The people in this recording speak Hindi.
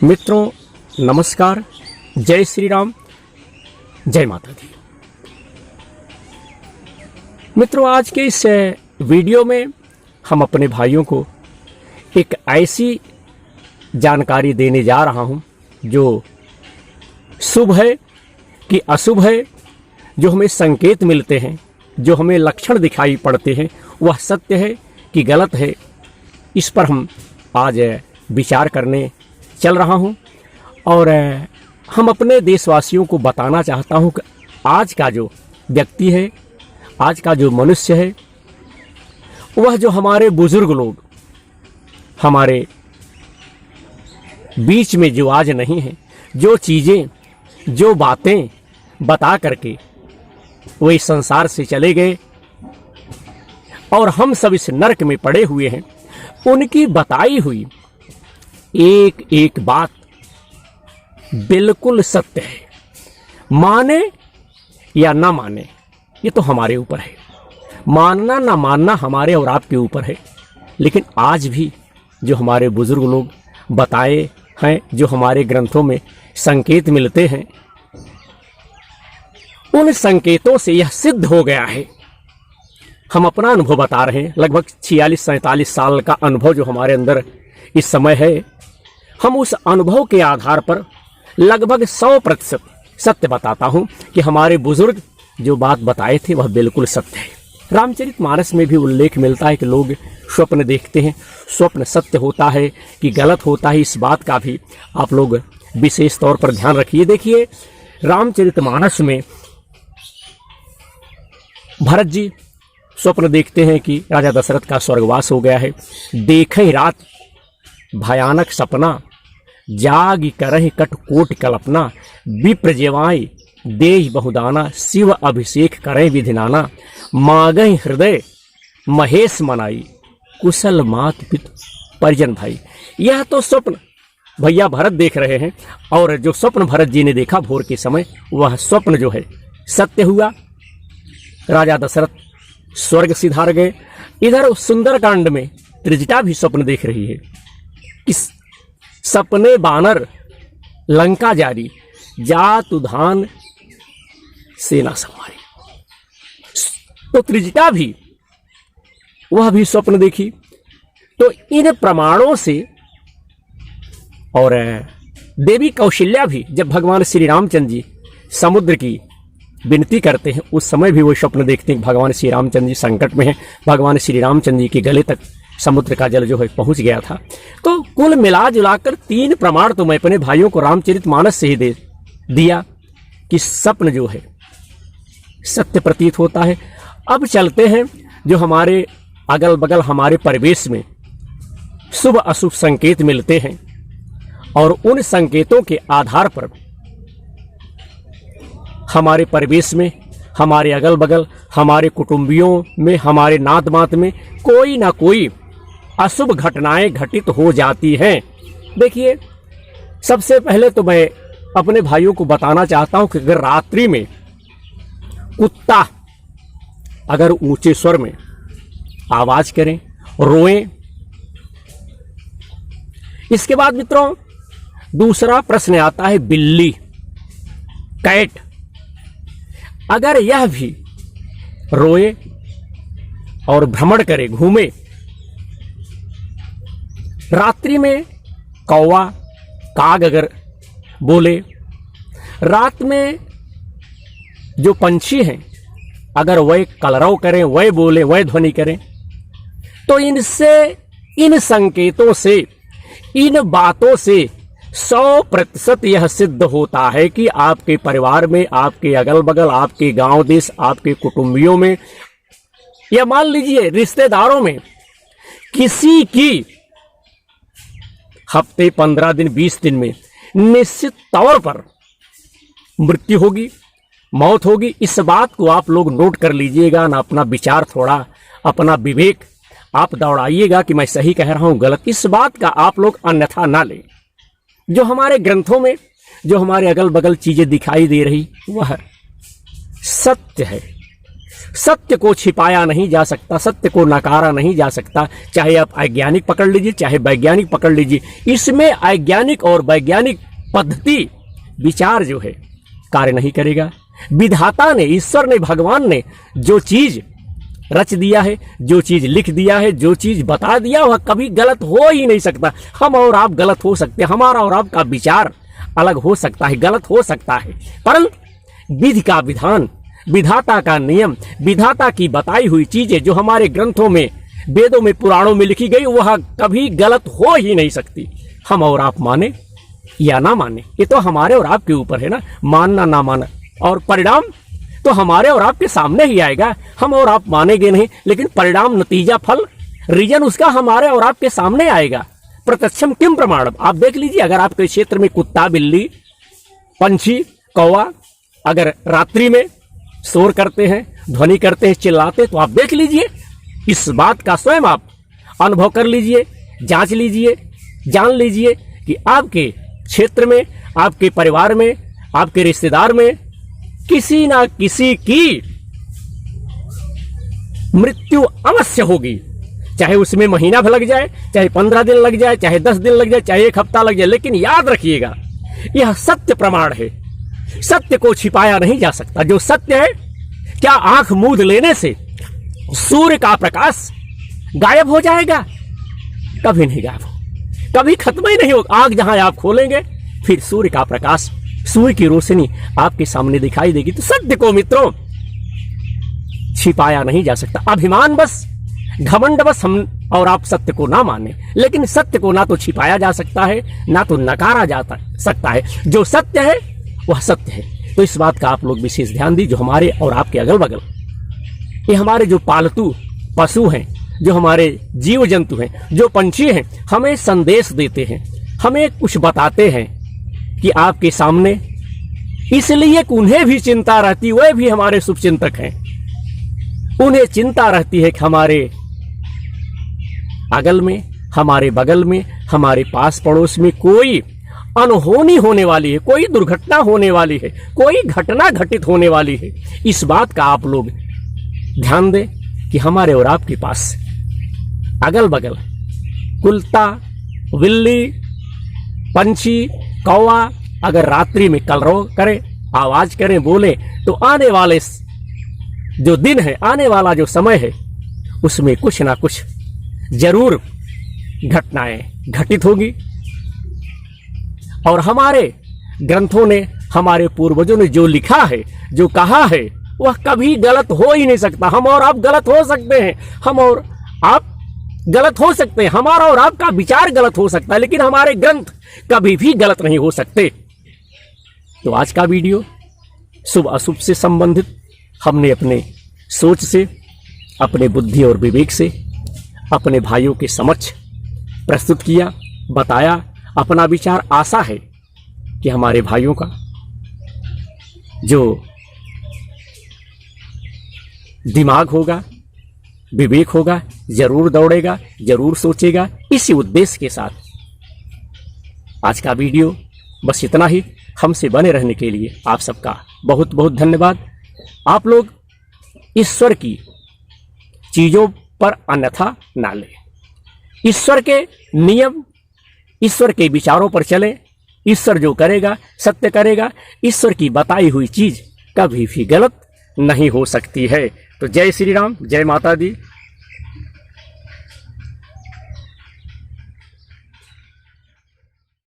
मित्रों नमस्कार, जय श्री राम, जय माता दी। मित्रों आज के इस वीडियो में हम अपने भाइयों को एक ऐसी जानकारी देने जा रहा हूं जो शुभ है कि अशुभ है, जो हमें संकेत मिलते हैं, जो हमें लक्षण दिखाई पड़ते हैं, वह सत्य है कि गलत है। इस पर हम आज विचार करने चल रहा हूं और हम अपने देशवासियों को बताना चाहता हूं कि आज का जो व्यक्ति है, आज का जो मनुष्य है, वह जो हमारे बुजुर्ग लोग हमारे बीच में जो आज नहीं है, जो चीज़ें, जो बातें बता करके वो इस संसार से चले गए और हम सब इस नरक में पड़े हुए हैं, उनकी बताई हुई एक एक बात बिल्कुल सत्य है। माने या ना माने ये तो हमारे ऊपर है, मानना ना मानना हमारे और आपके ऊपर है। लेकिन आज भी जो हमारे बुजुर्ग लोग बताए हैं, जो हमारे ग्रंथों में संकेत मिलते हैं, उन संकेतों से यह सिद्ध हो गया है। हम अपना अनुभव बता रहे हैं, लगभग 46-47 साल का अनुभव जो हमारे अंदर इस समय है। हम उस अनुभव के आधार पर लगभग 100% सत्य बताता हूं कि हमारे बुजुर्ग जो बात बताए थे वह बिल्कुल सत्य है। रामचरितमानस में भी उल्लेख मिलता है कि लोग स्वप्न देखते हैं, स्वप्न सत्य होता है कि गलत होता है, इस बात का भी आप लोग विशेष तौर पर ध्यान रखिए। देखिए रामचरितमानस में भरत जी स्वप्न देखते हैं कि राजा दशरथ का स्वर्गवास हो गया है। देखें रात भयानक सपना, जाग करहि कटकोट कल्पना, विप्र जेवाय देह बहुदाना, शिव अभिषेक करें विधिनाना, मांगहि हृदय महेश मनाई, कुशल मात पिता परिजन भाई। यह तो स्वप्न भैया भरत देख रहे हैं और जो स्वप्न भरत जी ने देखा भोर के समय, वह स्वप्न जो है सत्य हुआ। राजा दशरथ स्वर्ग सिधार गए। इधर सुंदरकांड में त्रिजटा भी स्वप्न देख रही है। इस सपने बानर लंका जारी, जात उधान सेना संवारी। तो त्रिजटा भी वह भी स्वप्न देखी। तो इन प्रमाणों से और देवी कौशल्या भी जब भगवान श्री रामचंद्र जी समुद्र की विनती करते हैं, उस समय भी वो स्वप्न देखते हैं भगवान श्री रामचंद्र जी संकट में हैं। भगवान श्री रामचंद्र जी के गले तक समुद्र का जल जो है पहुंच गया था। तो कुल मिला जुलाकर 3 प्रमाण तो मैं अपने भाइयों को रामचरितमानस से ही दे दिया कि स्वप्न जो है सत्य प्रतीत होता है। अब चलते हैं जो हमारे अगल बगल हमारे परिवेश में शुभ अशुभ संकेत मिलते हैं और उन संकेतों के आधार पर हमारे परिवेश में, हमारे अगल बगल, हमारे कुटुंबियों में, हमारे नात मात में कोई ना कोई अशुभ घटनाएं घटित हो जाती हैं। देखिए सबसे पहले तो मैं अपने भाइयों को बताना चाहता हूं कि अगर रात्रि में कुत्ता अगर ऊंचे स्वर में आवाज करें, रोएं। इसके बाद मित्रों दूसरा प्रश्न आता है बिल्ली, कैट, अगर यह भी रोए और भ्रमण करे, घूमे। रात्रि में कौवा, काग अगर बोले, रात में जो पंछी हैं अगर वह कलरव करें, वह बोले, वह ध्वनि करें, तो इनसे, इन संकेतों से, इन बातों से 100% यह सिद्ध होता है कि आपके परिवार में, आपके अगल बगल, आपके गांव देश, आपके कुटुंबियों में या मान लीजिए रिश्तेदारों में किसी की हफ्ते 15 दिन 20 दिन में निश्चित तौर पर मृत्यु होगी, मौत होगी। इस बात को आप लोग नोट कर लीजिएगा ना, अपना विचार थोड़ा, अपना विवेक आप दौड़ाइएगा कि मैं सही कह रहा हूं गलत, इस बात का आप लोग अन्यथा ना लें। जो हमारे ग्रंथों में, जो हमारे अगल बगल चीजें दिखाई दे रही, वह सत्य है। सत्य को छिपाया नहीं जा सकता, सत्य को नकारा नहीं जा सकता। चाहे आप वैज्ञानिक पकड़ लीजिए, चाहे वैज्ञानिक पकड़ लीजिए, इसमें वैज्ञानिक और वैज्ञानिक पद्धति विचार जो है कार्य नहीं करेगा। विधाता ने, ईश्वर ने, भगवान ने जो चीज रच दिया है, जो चीज लिख दिया है, जो चीज बता दिया, वह कभी गलत हो ही नहीं सकता। हम और आप गलत हो सकते हैं, हमारा और आपका विचार अलग हो सकता है, गलत हो सकता है, परंतु विधि का विधान, विधाता का नियम, विधाता की बताई हुई चीजें जो हमारे ग्रंथों में, वेदों में, पुराणों में लिखी गई, वह कभी गलत हो ही नहीं सकती। हम और आप माने या ना माने, ये तो हमारे और आपके ऊपर है ना, मानना ना माना, और परिणाम तो हमारे और आपके सामने ही आएगा। हम और आप मानेंगे नहीं, लेकिन परिणाम, नतीजा, फल, रीजन उसका हमारे और आपके सामने आएगा। प्रत्यक्षम किम प्रमाणम। आप देख लीजिए, अगर आपके क्षेत्र में कुत्ता, बिल्ली, पंछी, कौवा अगर रात्रि में शोर करते हैं, ध्वनि करते हैं, चिल्लाते, तो आप देख लीजिए, इस बात का स्वयं आप अनुभव कर लीजिए, जांच लीजिए, जान लीजिए कि आपके क्षेत्र में, आपके परिवार में, आपके रिश्तेदार में किसी ना किसी की मृत्यु अवश्य होगी। चाहे उसमें महीना भर लग जाए, चाहे 15 दिन लग जाए, चाहे 10 दिन लग जाए, चाहे 1 हफ्ता लग जाए, लेकिन याद रखिएगा, यह सत्य प्रमाण है। सत्य को छिपाया नहीं जा सकता। जो सत्य है, क्या आंख मूंद लेने से सूर्य का प्रकाश गायब हो जाएगा? कभी नहीं गायब हो, कभी खत्म ही नहीं होगा। आंख जहां आप खोलेंगे, फिर सूर्य का प्रकाश, सूर्य की रोशनी आपके सामने दिखाई देगी। तो सत्य को मित्रों छिपाया नहीं जा सकता। अभिमान बस, घमंड बस हम और आप सत्य को ना माने, लेकिन सत्य को ना तो छिपाया जा सकता है, ना तो नकारा जा सकता है। जो सत्य है वह सत्य है। तो इस बात का आप लोग विशेष ध्यान दीजिए। जो हमारे और आपके अगल बगल, ये हमारे जो पालतू पशु हैं, जो हमारे जीव जंतु हैं, जो पंछी हैं, हमें संदेश देते हैं, हमें कुछ बताते हैं कि आपके सामने, इसलिए उन्हें भी चिंता रहती, वे भी हमारे शुभचिंतक हैं। उन्हें चिंता रहती है कि हमारे अगल में, हमारे बगल में, हमारे पास पड़ोस में कोई अनहोनी होने वाली है, कोई दुर्घटना होने वाली है, कोई घटना घटित होने वाली है। इस बात का आप लोग ध्यान दें कि हमारे और आपके पास अगल बगल कुत्ता, बिल्ली, पंछी, कौवा अगर रात्रि में कलरव करे, आवाज करें, बोले, तो आने वाले जो दिन है, आने वाला जो समय है, उसमें कुछ ना कुछ जरूर घटनाएं घटित होगी। और हमारे ग्रंथों ने, हमारे पूर्वजों ने जो लिखा है, जो कहा है, वह कभी गलत हो ही नहीं सकता। हम और आप गलत हो सकते हैं, हम और आप गलत हो सकते हैं, हमारा और आपका विचार गलत हो सकता है, लेकिन हमारे ग्रंथ कभी भी गलत नहीं हो सकते। तो आज का वीडियो शुभ अशुभ से संबंधित हमने अपने सोच से, अपने बुद्धि और विवेक से अपने भाइयों के समक्ष प्रस्तुत किया, बताया अपना विचार। आशा है कि हमारे भाइयों का जो दिमाग होगा, विवेक होगा, जरूर दौड़ेगा, जरूर सोचेगा। इसी उद्देश्य के साथ आज का वीडियो बस इतना ही। हमसे बने रहने के लिए आप सबका बहुत बहुत धन्यवाद। आप लोग ईश्वर की चीजों पर अन्यथा ना लें, ईश्वर के नियम, ईश्वर के विचारों पर चलें। ईश्वर जो करेगा सत्य करेगा। ईश्वर की बताई हुई चीज कभी भी गलत नहीं हो सकती है। तो जय श्री राम, जय माता दी।